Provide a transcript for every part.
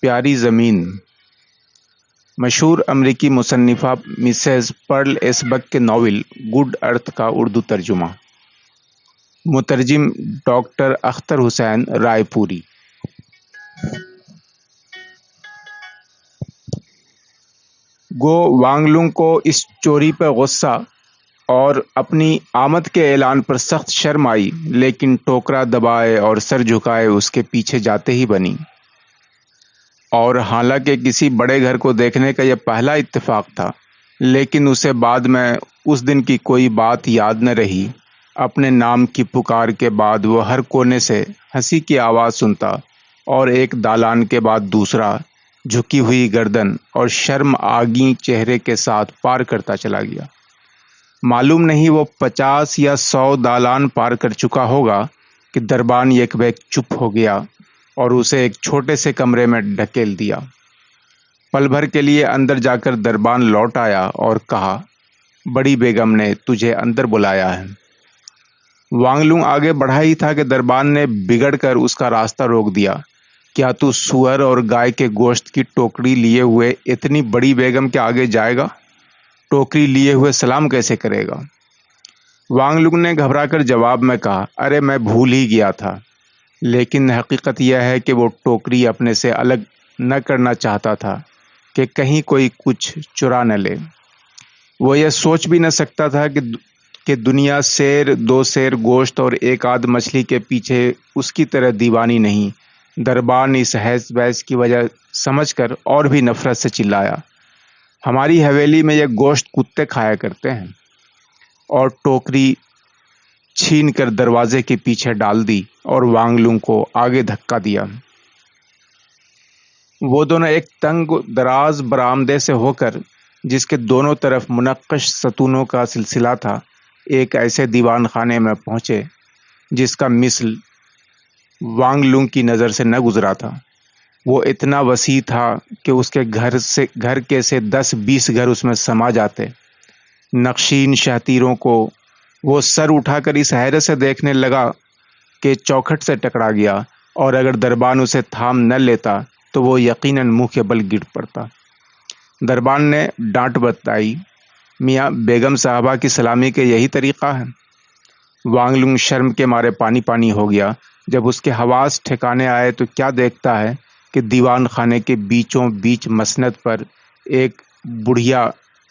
پیاری زمین مشہور امریکی مصنفہ مسز پرل ایسبک کے ناول گڈ ارتھ کا اردو ترجمہ، مترجم ڈاکٹر اختر حسین رائے پوری۔ گو وانگ لونگ کو اس چوری پر غصہ اور اپنی آمد کے اعلان پر سخت شرم آئی، لیکن ٹوکرا دبائے اور سر جھکائے اس کے پیچھے جاتے ہی بنی۔ اور حالانکہ کسی بڑے گھر کو دیکھنے کا یہ پہلا اتفاق تھا، لیکن اسے بعد میں اس دن کی کوئی بات یاد نہ رہی۔ اپنے نام کی پکار کے بعد وہ ہر کونے سے ہنسی کی آواز سنتا اور ایک دالان کے بعد دوسرا جھکی ہوئی گردن اور شرم آگیں چہرے کے ساتھ پار کرتا چلا گیا۔ معلوم نہیں وہ 50 یا 100 دالان پار کر چکا ہوگا کہ دربان یک بیک چپ ہو گیا اور اسے ایک چھوٹے سے کمرے میں ڈھکیل دیا۔ پل بھر کے لیے اندر جا کر دربان لوٹ آیا اور کہا، بڑی بیگم نے تجھے اندر بلایا ہے۔ وانگ لونگ آگے بڑھا ہی تھا کہ دربان نے بگڑ کر اس کا راستہ روک دیا۔ کیا تو سور اور گائے کے گوشت کی ٹوکری لیے ہوئے اتنی بڑی بیگم کے آگے جائے گا؟ ٹوکری لیے ہوئے سلام کیسے کرے گا؟ وانگ لونگ نے گھبرا کر جواب میں کہا، ارے میں بھول ہی گیا تھا۔ لیکن حقیقت یہ ہے کہ وہ ٹوکری اپنے سے الگ نہ کرنا چاہتا تھا کہ کہیں کوئی کچھ چرا نہ لے۔ وہ یہ سوچ بھی نہ سکتا تھا کہ دنیا سیر، 2 سیر گوشت اور ایک آدھ مچھلی کے پیچھے اس کی طرح دیوانی نہیں۔ دربان اس حیث بحث کی وجہ سمجھ کر اور بھی نفرت سے چلایا، ہماری حویلی میں یہ گوشت کتے کھایا کرتے ہیں، اور ٹوکری چھین کر دروازے کے پیچھے ڈال دی اور وانگ لونگ کو آگے دھکا دیا۔ وہ دونوں ایک تنگ دراز برآمدے سے ہو کر، جس کے دونوں طرف منقش ستونوں کا سلسلہ تھا، ایک ایسے دیوان خانے میں پہنچے جس کا مثل وانگ لونگ کی نظر سے نہ گزرا تھا۔ وہ اتنا وسیع تھا کہ اس کے گھر کے سے 10-20 گھر اس میں سما جاتے۔ نقشین شہتیروں کو وہ سر اٹھا کر اس حیرت سے دیکھنے لگا کہ چوکھٹ سے ٹکرا گیا، اور اگر دربان اسے تھام نہ لیتا تو وہ یقیناً منہ کے بل گر پڑتا۔ دربان نے ڈانٹ بتائی، میاں بیگم صاحبہ کی سلامی کے یہی طریقہ ہے؟ وانگ لونگ شرم کے مارے پانی پانی ہو گیا۔ جب اس کے حواس ٹھکانے آئے تو کیا دیکھتا ہے کہ دیوان خانے کے بیچوں بیچ مسند پر ایک بڑھیا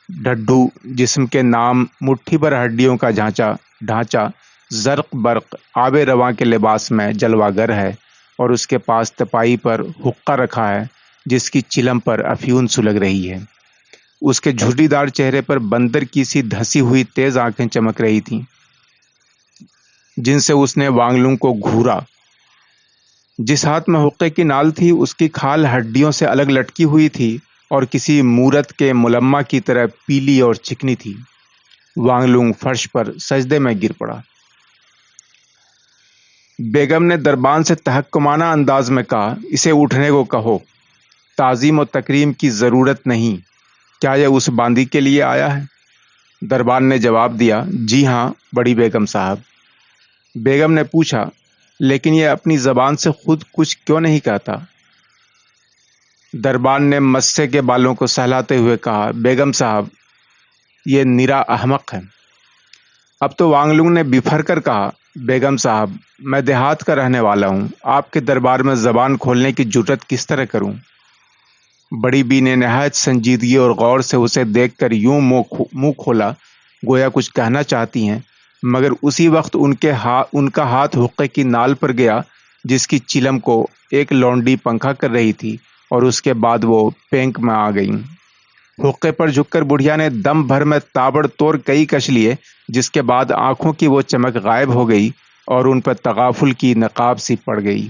ڈھڈو جسم کے نام مٹھی بھر ہڈیوں کا ڈھانچہ زرق برق آب رواں کے لباس میں جلوہ گر ہے، اور اس کے پاس تپائی پر حقہ رکھا ہے جس کی چلم پر افیون سلگ رہی ہے۔ اس کے جھرری دار چہرے پر بندر کی سی دھسی ہوئی تیز آنکھیں چمک رہی تھیں، جن سے اس نے وانگ لونگ کو گھورا۔ جس ہاتھ میں حقے کی نال تھی، اس کی کھال ہڈیوں سے الگ لٹکی ہوئی تھی اور کسی مورت کے ملمہ کی طرح پیلی اور چکنی تھی۔ وانگ لونگ فرش پر سجدے میں گر پڑا۔ بیگم نے دربان سے تحکمانہ انداز میں کہا، اسے اٹھنے کو کہو، تعظیم و تکریم کی ضرورت نہیں۔ کیا یہ اس باندی کے لیے آیا ہے؟ دربان نے جواب دیا، جی ہاں بڑی بیگم صاحب۔ بیگم نے پوچھا، لیکن یہ اپنی زبان سے خود کچھ کیوں نہیں کہتا؟ دربان نے مسے کے بالوں کو سہلاتے ہوئے کہا، بیگم صاحب یہ نرا احمق ہے۔ اب تو وانگ لونگ نے بفر کر کہا، بیگم صاحب میں دیہات کا رہنے والا ہوں، آپ کے دربار میں زبان کھولنے کی جرأت کس طرح کروں؟ بڑی بی نے نہایت سنجیدگی اور غور سے اسے دیکھ کر یوں منہ کھولا گویا کچھ کہنا چاہتی ہیں، مگر اسی وقت ان کا ہاتھ حقے کی نال پر گیا جس کی چلم کو ایک لونڈی پنکھا کر رہی تھی، اور اس کے بعد وہ پینک میں آ گئیں۔ حقے پر جھک کر بڑھیا نے دم بھر میں تابڑ توڑ کئی کش لیے، جس کے بعد آنکھوں کی وہ چمک غائب ہو گئی اور ان پر تغافل کی نقاب سی پڑ گئی۔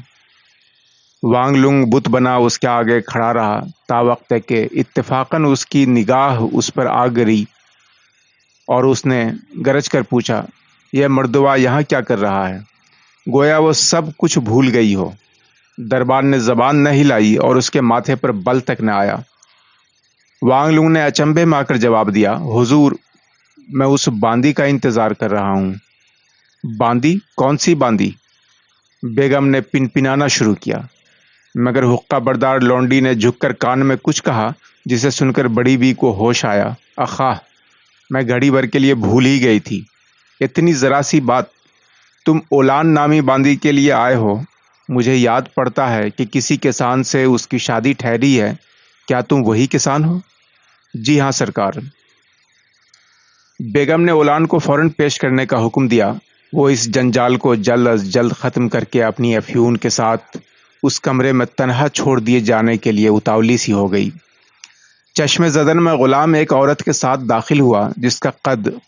وانگ لونگ بت بنا اس کے آگے کھڑا رہا تا وقت کہ اتفاقاً اس کی نگاہ اس پر آ گری اور اس نے گرج کر پوچھا، یہ مردوا یہاں کیا کر رہا ہے؟ گویا وہ سب کچھ بھول گئی ہو۔ دربان نے زبان نہ ہلائی اور اس کے ماتھے پر بل تک نہ آیا۔ وانگ لونگ نے اچنبھے میں آ کر جواب دیا، حضور میں اس باندی کا انتظار کر رہا ہوں۔ باندی؟ کون سی باندی؟ بیگم نے پنپنانا شروع کیا، مگر حقہ بردار لونڈی نے جھک کر کان میں کچھ کہا جسے سن کر بڑی بی کو ہوش آیا۔ اخا، میں گھڑی بھر کے لیے بھول ہی گئی تھی، اتنی ذرا سی بات، تم اولان نامی باندی کے لیے آئے ہو؟ مجھے یاد پڑتا ہے کہ کسی کسان سے اس کی شادی ٹھہری ہے، کیا تم وہی کسان ہو؟ جی ہاں سرکار۔ بیگم نے اولان کو فوراً پیش کرنے کا حکم دیا۔ وہ اس جنجال کو جلد از جلد ختم کر کے اپنی افیون کے ساتھ اس کمرے میں تنہا چھوڑ دیے جانے کے لیے اتاولی سی ہو گئی۔ چشم زدن میں غلام ایک عورت کے ساتھ داخل ہوا جس کا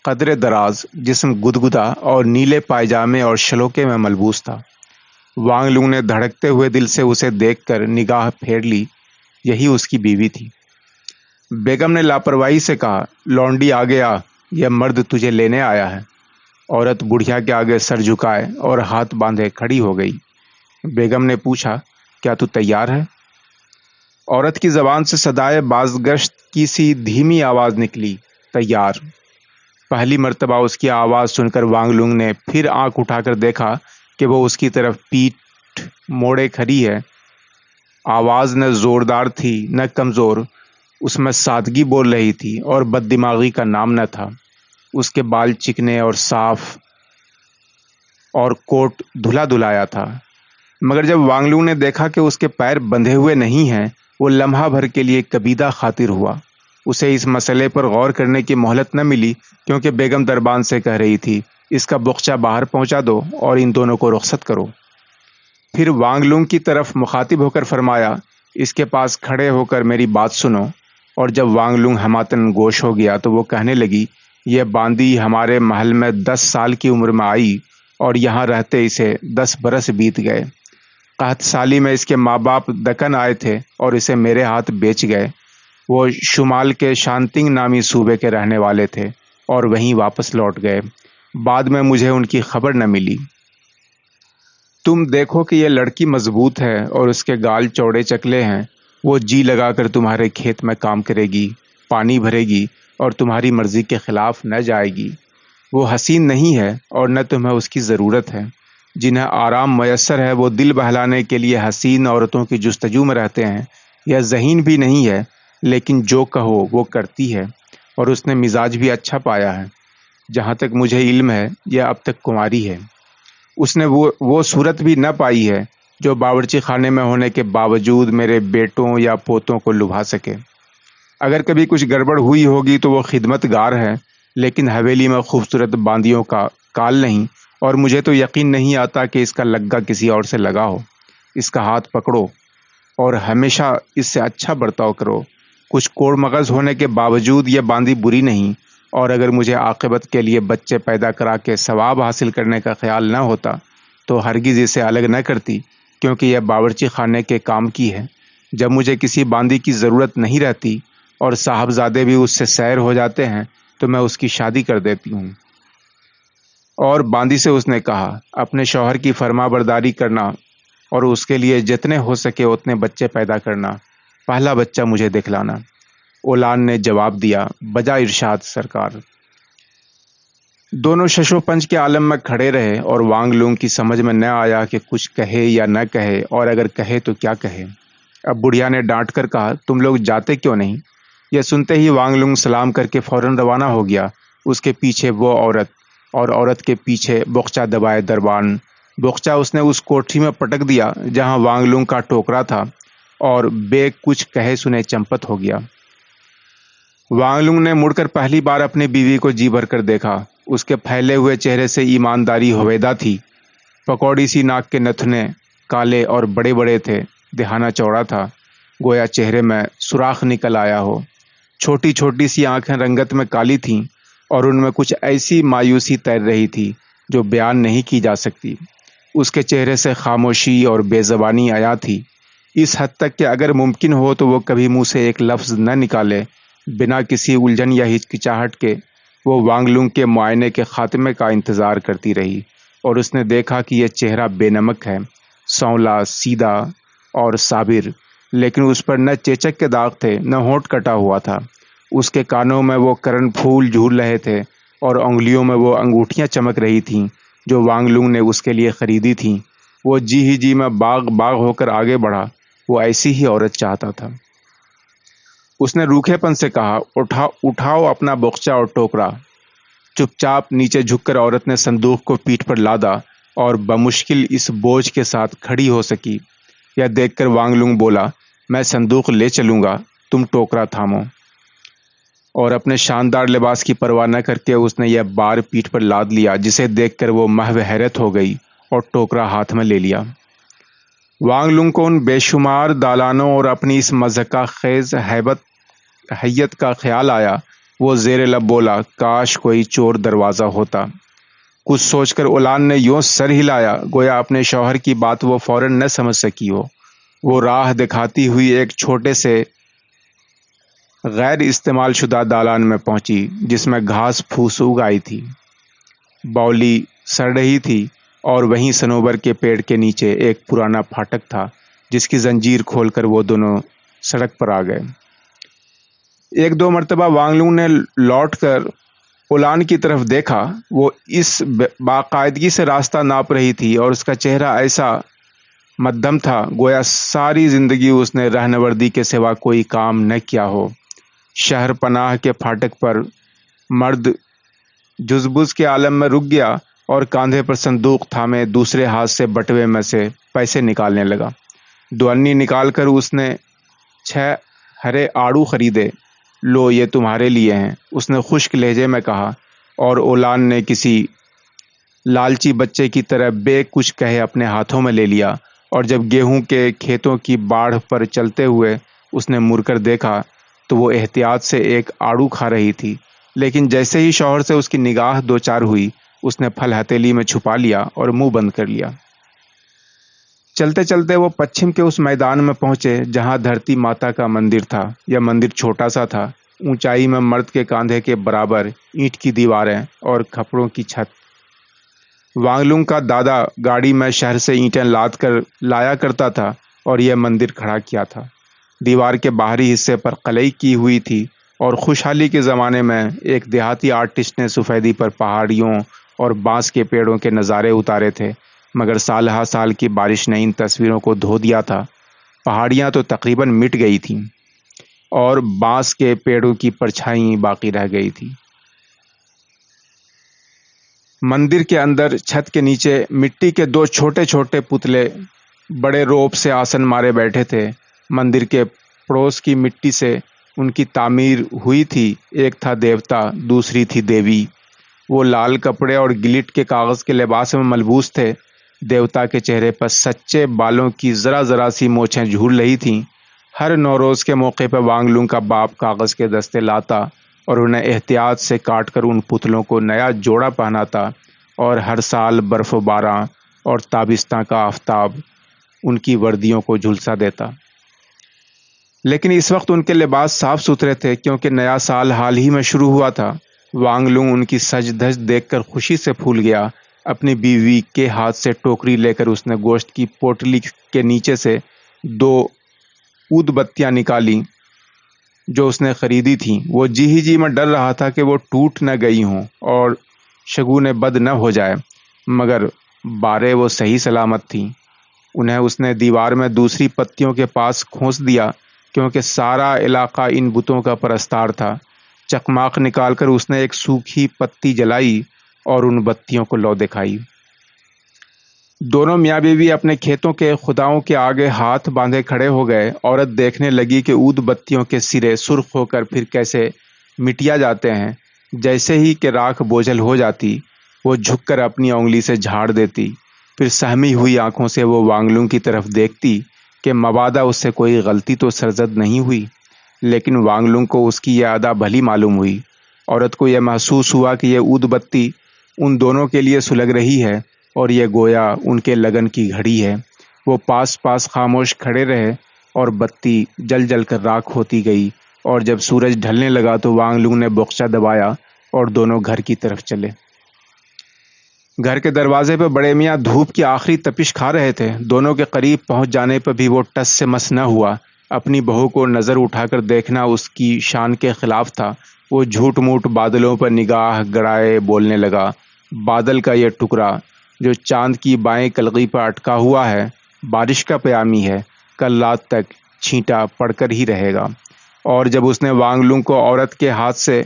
قدر دراز، جسم گدگدا اور نیلے پائجامے اور شلوکے میں ملبوس تھا۔ وانگ لونگ نے دھڑکتے ہوئے دل سے اسے دیکھ کر نگاہ پھیر لی، یہی اس کی بیوی تھی۔ بیگم نے لاپرواہی سے کہا، لونڈی آگے آ، یہ مرد تجھے لینے آیا ہے۔ عورت بڑھیا کے آگے سر جھکائے اور ہاتھ باندھے کھڑی ہو گئی۔ بیگم نے پوچھا، کیا تو تیار ہے؟ عورت کی زبان سے صدائے بازگشت کی سی دھیمی آواز نکلی، تیار۔ پہلی مرتبہ اس کی آواز سن کر وانگ لونگ نے پھر آنکھ اٹھا کر دیکھا کہ وہ اس کی طرف پیٹھ موڑے کھڑی ہے۔ آواز نہ زوردار تھی نہ کمزور، اس میں سادگی بول رہی تھی اور بد دماغی کا نام نہ تھا۔ اس کے بال چکنے اور صاف اور کوٹ دھلا دھلایا تھا، مگر جب وانگ لونگ نے دیکھا کہ اس کے پیر بندھے ہوئے نہیں ہیں، وہ لمحہ بھر کے لیے کبیدہ خاطر ہوا۔ اسے اس مسئلے پر غور کرنے کی مہلت نہ ملی، کیونکہ بیگم دربان سے کہہ رہی تھی، اس کا بخچہ باہر پہنچا دو اور ان دونوں کو رخصت کرو۔ پھر وانگ لونگ کی طرف مخاطب ہو کر فرمایا، اس کے پاس کھڑے ہو کر میری بات سنو۔ اور جب وانگ لونگ ہماتن گوش ہو گیا تو وہ کہنے لگی، یہ باندی ہمارے محل میں 10 سال کی عمر میں آئی اور یہاں رہتے اسے 10 برس بیت گئے۔ قحط سالی میں اس کے ماں باپ دکن آئے تھے اور اسے میرے ہاتھ بیچ گئے۔ وہ شمال کے شانتنگ نامی صوبے کے رہنے والے تھے اور وہیں واپس لوٹ گئے۔ بعد میں مجھے ان کی خبر نہ ملی۔ تم دیکھو کہ یہ لڑکی مضبوط ہے اور اس کے گال چوڑے چکلے ہیں۔ وہ جی لگا کر تمہارے کھیت میں کام کرے گی، پانی بھرے گی اور تمہاری مرضی کے خلاف نہ جائے گی۔ وہ حسین نہیں ہے اور نہ تمہیں اس کی ضرورت ہے۔ جنہیں آرام میسر ہے وہ دل بہلانے کے لیے حسین عورتوں کی جستجو میں رہتے ہیں۔ یہ ذہین بھی نہیں ہے، لیکن جو کہو وہ کرتی ہے اور اس نے مزاج بھی اچھا پایا ہے۔ جہاں تک مجھے علم ہے یہ اب تک کنواری ہے۔ اس نے وہ صورت بھی نہ پائی ہے جو باورچی خانے میں ہونے کے باوجود میرے بیٹوں یا پوتوں کو لبھا سکے۔ اگر کبھی کچھ گڑبڑ ہوئی ہوگی تو وہ خدمت گار ہے، لیکن حویلی میں خوبصورت باندیوں کا کال نہیں، اور مجھے تو یقین نہیں آتا کہ اس کا لگا کسی اور سے لگا ہو۔ اس کا ہاتھ پکڑو اور ہمیشہ اس سے اچھا برتاؤ کرو۔ کچھ کوڑ مغز ہونے کے باوجود یہ باندی بری نہیں، اور اگر مجھے عاقبت کے لیے بچے پیدا کرا کے ثواب حاصل کرنے کا خیال نہ ہوتا تو ہرگز اسے الگ نہ کرتی، کیونکہ یہ باورچی خانے کے کام کی ہے۔ جب مجھے کسی باندی کی ضرورت نہیں رہتی اور صاحبزادے بھی اس سے سیر ہو جاتے ہیں تو میں اس کی شادی کر دیتی ہوں۔ اور باندی سے اس نے کہا، اپنے شوہر کی فرما برداری کرنا اور اس کے لیے جتنے ہو سکے اتنے بچے پیدا کرنا۔ پہلا بچہ مجھے دکھلانا۔ اولان نے جواب دیا، بجا ارشاد سرکار۔ دونوں شش و پنج کے عالم میں کھڑے رہے اور وانگ لونگ کی سمجھ میں نہ آیا کہ کچھ کہے یا نہ کہے، اور اگر کہے تو کیا کہے۔ اب بڑھیا نے ڈانٹ کر کہا، تم لوگ جاتے کیوں نہیں؟ یہ سنتے ہی وانگ لونگ سلام کر کے فوراً روانہ ہو گیا۔ اس کے پیچھے وہ عورت، اور عورت کے پیچھے بخچہ دبائے دربان۔ بخچہ اس نے اس کوٹھی میں پٹک دیا جہاں وانگ لونگ کا ٹوکرا تھا، اور بے کچھ کہے سنے چمپت ہو گیا۔ وانگ لونگ نے مڑ کر پہلی بار اپنی بیوی کو جی بھر کر دیکھا۔ اس کے پھیلے ہوئے چہرے سے ایمانداری ہویدا تھی۔ پکوڑی سی ناک کے نتھنے کالے اور بڑے بڑے تھے، دہانہ چوڑا تھا، گویا چہرے میں سوراخ نکل آیا ہو۔ چھوٹی چھوٹی سی آنکھیں رنگت میں کالی تھیں اور ان میں کچھ ایسی مایوسی تیر رہی تھی جو بیان نہیں کی جا سکتی۔ اس کے چہرے سے خاموشی اور بے زبانی آیا تھی، اس حد تک کہ اگر ممکن ہو تو وہ کبھی منہ سے ایک لفظ نہ نکالے۔ بنا کسی الجھن یا ہچکچاہٹ کے وہ وانگ لونگ کے معائنے کے خاتمے کا انتظار کرتی رہی، اور اس نے دیکھا کہ یہ چہرہ بے نمک ہے، سانولا، سیدھا اور صابر، لیکن اس پر نہ چیچک کے داغ تھے نہ ہونٹ کٹا ہوا تھا۔ اس کے کانوں میں وہ کرن پھول جھول رہے تھے اور انگلیوں میں وہ انگوٹھیاں چمک رہی تھیں جو وانگ لونگ نے اس کے لیے خریدی تھیں۔ وہ جی ہی جی میں باغ باغ ہو کر آگے بڑھا وہ ایسی ہی عورت چاہتا تھا۔ اس نے روکھے پن سے کہا، اٹھاؤ اپنا بخچہ اور ٹوکرا۔ چپ چاپ نیچے جھک کر عورت نے صندوق کو پیٹھ پر لادا اور بمشکل اس بوجھ کے ساتھ کھڑی ہو سکی۔ یہ دیکھ کر وانگ لونگ بولا، میں صندوق لے چلوں گا، تم ٹوکرا تھامو۔ اور اپنے شاندار لباس کی پرواہ نہ کر کے اس نے یہ بار پیٹھ پر لاد لیا، جسے دیکھ کر وہ محو حیرت ہو گئی اور ٹوکرا ہاتھ میں لے لیا۔ وانگ لونگ کو ان بے شمار دالانوں اور اپنی اس مضحکہ خیز حیت کا خیال آیا۔ وہ زیر لب بولا، کاش کوئی چور دروازہ ہوتا۔ کچھ سوچ کر اولان نے یوں سر ہلایا گویا اپنے شوہر کی بات وہ فوراً نہ سمجھ سکی ہو۔ وہ راہ دکھاتی ہوئی ایک چھوٹے سے غیر استعمال شدہ دالان میں پہنچی، جس میں گھاس پھوس اگ آئی تھی، باولی سڑ رہی تھی، اور وہیں صنوبر کے پیڑ کے نیچے ایک پرانا پھاٹک تھا، جس کی زنجیر کھول کر وہ دونوں سڑک پر آ گئے۔ ایک دو مرتبہ وانگ لونگ نے لوٹ کر اولان کی طرف دیکھا۔ وہ اس باقاعدگی سے راستہ ناپ رہی تھی اور اس کا چہرہ ایسا مدھم تھا گویا ساری زندگی اس نے رہنوردی کے سوا کوئی کام نہ کیا ہو۔ شہر پناہ کے پھاٹک پر مرد جزبز کے عالم میں رک گیا اور کاندھے پر صندوق تھامے دوسرے ہاتھ سے بٹوے میں سے پیسے نکالنے لگا۔ 2 انی نکال کر اس نے 6 ہرے آڑو خریدے۔ لو، یہ تمہارے لیے ہیں، اس نے خشک لہجے میں کہا، اور اولان نے کسی لالچی بچے کی طرح بے کچھ کہے اپنے ہاتھوں میں لے لیا۔ اور جب گیہوں کے کھیتوں کی باڑھ پر چلتے ہوئے اس نے مڑ کر دیکھا تو وہ احتیاط سے ایک آڑو کھا رہی تھی، لیکن جیسے ہی شوہر سے اس کی نگاہ دو چار ہوئی اس نے پھل ہتھیلی میں چھپا لیا اور منہ بند کر لیا۔ چلتے چلتے وہ پچھم کے اس میدان میں پہنچے جہاں دھرتی ماتا کا مندر تھا۔ یہ مندر چھوٹا سا تھا، اونچائی میں مرد کے کاندھے کے برابر، اینٹ کی دیواریں اور کھپڑوں کی چھت۔ وانگ لونگ کا دادا گاڑی میں شہر سے اینٹیں لاد کر لایا کرتا تھا اور یہ مندر کھڑا کیا تھا۔ دیوار کے باہری حصے پر قلعی کی ہوئی تھی اور خوشحالی کے زمانے میں ایک دیہاتی آرٹسٹ نے سفیدی پر پہاڑیوں اور بانس کے پیڑوں کے نظارے اتارے تھے، مگر سال ہا سال کی بارش نے ان تصویروں کو دھو دیا تھا۔ پہاڑیاں تو تقریباً مٹ گئی تھیں اور بانس کے پیڑوں کی پرچھائیں باقی رہ گئی تھی۔ مندر کے اندر چھت کے نیچے مٹی کے 2 چھوٹے چھوٹے پتلے بڑے روپ سے آسن مارے بیٹھے تھے۔ مندر کے پڑوس کی مٹی سے ان کی تعمیر ہوئی تھی، ایک تھا دیوتا، دوسری تھی دیوی۔ وہ لال کپڑے اور گلٹ کے کاغذ کے لباس میں ملبوس تھے۔ دیوتا کے چہرے پر سچے بالوں کی ذرا ذرا سی مونچھیں جھول رہی تھیں۔ ہر نوروز کے موقع پر وانگ لونگ کا باپ کاغذ کے دستے لاتا اور انہیں احتیاط سے کاٹ کر ان پتلوں کو نیا جوڑا پہناتا، اور ہر سال برف و باران اور تابستاں کا آفتاب ان کی وردیوں کو جھلسا دیتا۔ لیکن اس وقت ان کے لباس صاف ستھرے تھے کیونکہ نیا سال حال ہی میں شروع ہوا تھا۔ وانگ لونگ ان کی سج دھج دیکھ کر خوشی سے پھول گیا۔ اپنی بیوی کے ہاتھ سے ٹوکری لے کر اس نے گوشت کی پوٹلی کے نیچے سے 2 اود بتیاں نکالی جو اس نے خریدی تھیں۔ وہ جی ہی جی میں ڈر رہا تھا کہ وہ ٹوٹ نہ گئی ہوں اور شگون بد نہ ہو جائے، مگر بارے وہ صحیح سلامت تھیں۔ انہیں اس نے دیوار میں دوسری پتیوں کے پاس کھونس دیا کیونکہ سارا علاقہ ان بتوں کا پرستار تھا۔ چکماق نکال کر اس نے ایک سوکھی پتی جلائی اور ان بتیوں کو لو دکھائی۔ دونوں میاں بیوی اپنے کھیتوں کے خداؤں کے آگے ہاتھ باندھے کھڑے ہو گئے۔ عورت دیکھنے لگی کہ اود بتیوں کے سرے سرخ ہو کر پھر کیسے مٹیا جاتے ہیں۔ جیسے ہی کہ راکھ بوجھل ہو جاتی وہ جھک کر اپنی انگلی سے جھاڑ دیتی، پھر سہمی ہوئی آنکھوں سے وہ وانگ لونگ کی طرف دیکھتی کہ مبادا اس سے کوئی غلطی تو سرزد نہیں ہوئی۔ لیکن وانگ لونگ کو اس کی یہ ادا بھلی معلوم ہوئی۔ عورت کو یہ محسوس ہوا کہ یہ اود بتی ان دونوں کے لیے سلگ رہی ہے اور یہ گویا ان کے لگن کی گھڑی ہے۔ وہ پاس پاس خاموش کھڑے رہے اور بتی جل جل کر راکھ ہوتی گئی، اور جب سورج ڈھلنے لگا تو وانگ لونگ نے بخچہ دبایا اور دونوں گھر کی طرف چلے۔ گھر کے دروازے پہ بڑے میاں دھوپ کی آخری تپش کھا رہے تھے۔ دونوں کے قریب پہنچ جانے پر بھی وہ ٹس سے مس نہ ہوا۔ اپنی بہو کو نظر اٹھا کر دیکھنا اس کی شان کے خلاف تھا۔ وہ جھوٹ موٹ بادلوں پر نگاہ گڑائے بولنے لگا، بادل کا یہ ٹکڑا جو چاند کی بائیں کلغی پر اٹکا ہوا ہے بارش کا پیامی ہے۔ کل رات تک چھینٹا پڑ کر ہی رہے گا۔ اور جب اس نے وانگ لونگ کو عورت کے ہاتھ سے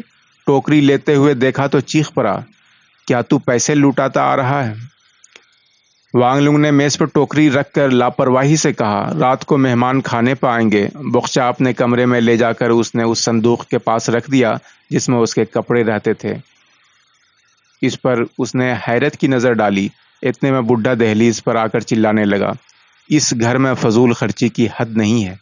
ٹوکری لیتے ہوئے دیکھا تو چیخ پڑا، کیا تو پیسے لوٹاتا آ رہا ہے؟ وانگ لونگ نے میز پر ٹوکری رکھ کر لاپرواہی سے کہا، رات کو مہمان کھانے پہ آئیں گے۔ بخچہ اپنے کمرے میں لے جا کر اس نے اس صندوق کے پاس رکھ دیا جس میں اس کے کپڑے رہتے تھے۔ اس پر اس نے حیرت کی نظر ڈالی۔ اتنے میں بڈھا دہلیز پر آ کر چلانے لگا، اس گھر میں فضول خرچی کی حد نہیں ہے۔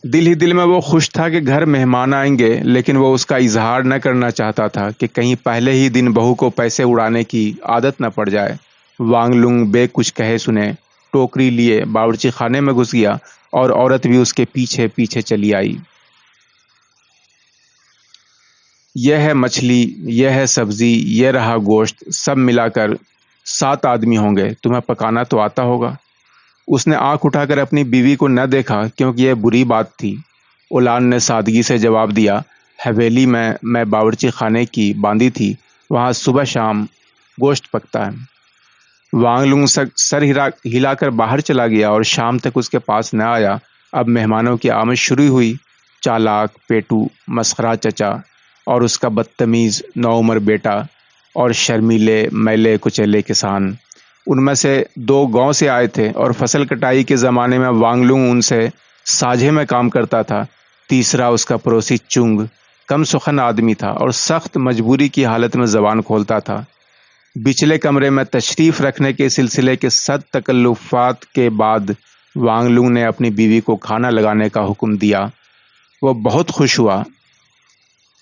دل ہی دل میں وہ خوش تھا کہ گھر مہمان آئیں گے، لیکن وہ اس کا اظہار نہ کرنا چاہتا تھا کہ کہیں پہلے ہی دن بہو کو پیسے اڑانے کی عادت نہ پڑ جائے۔ وانگ لونگ بے کچھ کہے سنے ٹوکری لیے باورچی خانے میں گھس گیا اور عورت بھی اس کے پیچھے پیچھے چلی آئی۔ یہ ہے مچھلی، یہ ہے سبزی، یہ رہا گوشت، سب ملا کر 7 آدمی ہوں گے، تمہیں پکانا تو آتا ہوگا۔ اس نے آنکھ اٹھا کر اپنی بیوی کو نہ دیکھا کیونکہ یہ بری بات تھی۔ اولان نے سادگی سے جواب دیا، حویلی میں باورچی خانے کی باندھی تھی، وہاں صبح شام گوشت پکتا ہے۔ وانگ لونگ سر ہلا کر باہر چلا گیا اور شام تک اس کے پاس نہ آیا۔ اب مہمانوں کی آمد شروع ہوئی۔ چالاک، پیٹو، مسخرہ چچا اور اس کا بدتمیز نوعمر بیٹا اور شرمیلے میلے کچیلے کسان۔ ان میں سے 2 گاؤں سے آئے تھے اور فصل کٹائی کے زمانے میں وانگ لونگ ان سے ساجھے میں کام کرتا تھا۔ تیسرا اس کا پڑوسی چنگ کم سخن آدمی تھا اور سخت مجبوری کی حالت میں زبان کھولتا تھا۔ بچلے کمرے میں تشریف رکھنے کے سلسلے کے 100 تکلفات کے بعد وانگ لونگ نے اپنی بیوی کو کھانا لگانے کا حکم دیا۔ وہ بہت خوش ہوا۔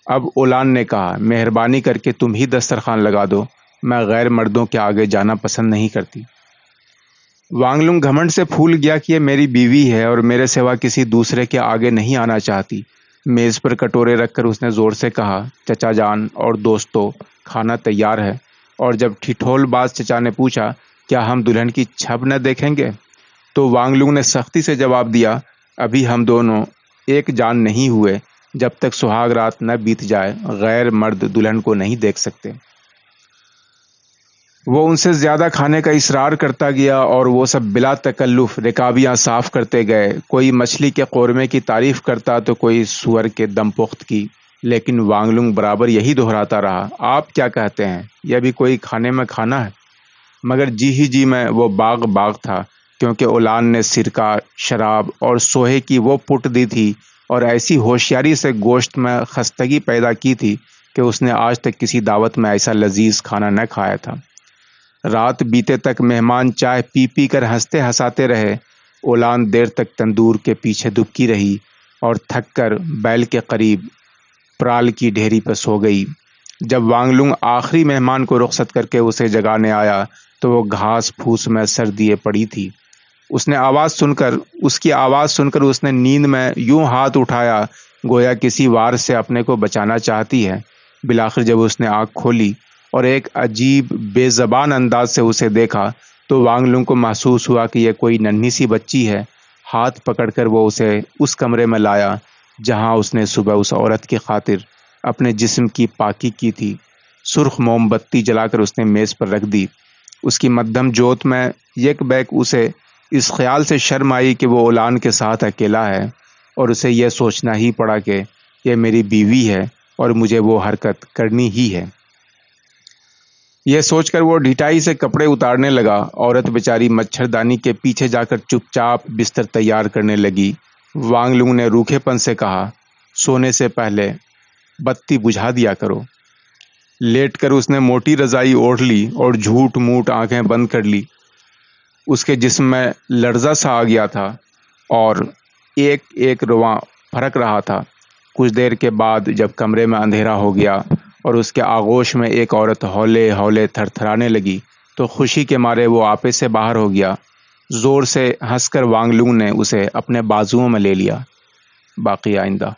اب اولان نے کہا، مہربانی کر کے تم ہی دسترخوان لگا دو، میں غیر مردوں کے آگے جانا پسند نہیں کرتی۔ وانگ لونگ گھمنڈ سے پھول گیا کہ یہ میری بیوی ہے اور میرے سوا کسی دوسرے کے آگے نہیں آنا چاہتی۔ میز پر کٹورے رکھ کر اس نے زور سے کہا، چچا جان اور دوستو، کھانا تیار ہے۔ اور جب ٹھٹھول باز چچا نے پوچھا، کیا ہم دلہن کی چھب نہ دیکھیں گے؟ تو وانگ لونگ نے سختی سے جواب دیا، ابھی ہم دونوں ایک جان نہیں ہوئے، جب تک سہاگ رات نہ بیت جائے غیر مرد دلہن کو نہیں دیکھ سکتے۔ وہ ان سے زیادہ کھانے کا اصرار کرتا گیا اور وہ سب بلا تکلف رکابیاں صاف کرتے گئے۔ کوئی مچھلی کے قورمے کی تعریف کرتا تو کوئی سور کے دم پخت کی، لیکن وانگ لونگ برابر یہی دہراتا رہا، آپ کیا کہتے ہیں، یہ بھی کوئی کھانے میں کھانا ہے؟ مگر جی ہی جی میں وہ باغ تھا، کیونکہ اولان نے سرکہ، شراب اور سوہے کی وہ پٹ دی تھی اور ایسی ہوشیاری سے گوشت میں خستگی پیدا کی تھی کہ اس نے آج تک کسی دعوت میں ایسا لذیذ کھانا نہ کھایا تھا۔ رات بیتے تک مہمان چائے پی پی کر ہنستے ہنساتے رہے۔ اولان دیر تک تندور کے پیچھے دبکی رہی اور تھک کر بیل کے قریب پرال کی ڈھیری پہ سو گئی۔ جب وانگ لونگ آخری مہمان کو رخصت کر کے اسے جگانے آیا تو وہ گھاس پھوس میں سر دیے پڑی تھی۔ اس کی آواز سن کر اس نے نیند میں یوں ہاتھ اٹھایا گویا کسی وار سے اپنے کو بچانا چاہتی ہے۔ بالآخر جب اس نے آنکھ کھولی اور ایک عجیب بے زبان انداز سے اسے دیکھا تو وانگ لونگ کو محسوس ہوا کہ یہ کوئی ننھی سی بچی ہے۔ ہاتھ پکڑ کر وہ اسے اس کمرے میں لایا جہاں اس نے صبح اس عورت کی خاطر اپنے جسم کی پاکی کی تھی۔ سرخ موم بتی جلا کر اس نے میز پر رکھ دی۔ اس کی مدھم جوت میں یک بیک اسے اس خیال سے شرم آئی کہ وہ اولان کے ساتھ اکیلا ہے اور اسے یہ سوچنا ہی پڑا کہ یہ میری بیوی ہے اور مجھے وہ حرکت کرنی ہی ہے۔ یہ سوچ کر وہ ڈھٹائی سے کپڑے اتارنے لگا۔ عورت بیچاری مچھردانی کے پیچھے جا کر چپ چاپ بستر تیار کرنے لگی۔ وانگ لونگ نے روکھے پن سے کہا، سونے سے پہلے بتی بجھا دیا کرو۔ لیٹ کر اس نے موٹی رضائی اوڑھ لی اور جھوٹ موٹ آنکھیں بند کر لی۔ اس کے جسم میں لرزہ سا آ گیا تھا اور ایک ایک رواں پھرک رہا تھا۔ کچھ دیر کے بعد جب کمرے میں اندھیرا ہو گیا اور اس کے آغوش میں ایک عورت ہولے ہولے تھر تھرانے لگی تو خوشی کے مارے وہ آپے سے باہر ہو گیا۔ زور سے ہنس کر وانگ لونگ نے اسے اپنے بازوؤں میں لے لیا۔ باقی آئندہ۔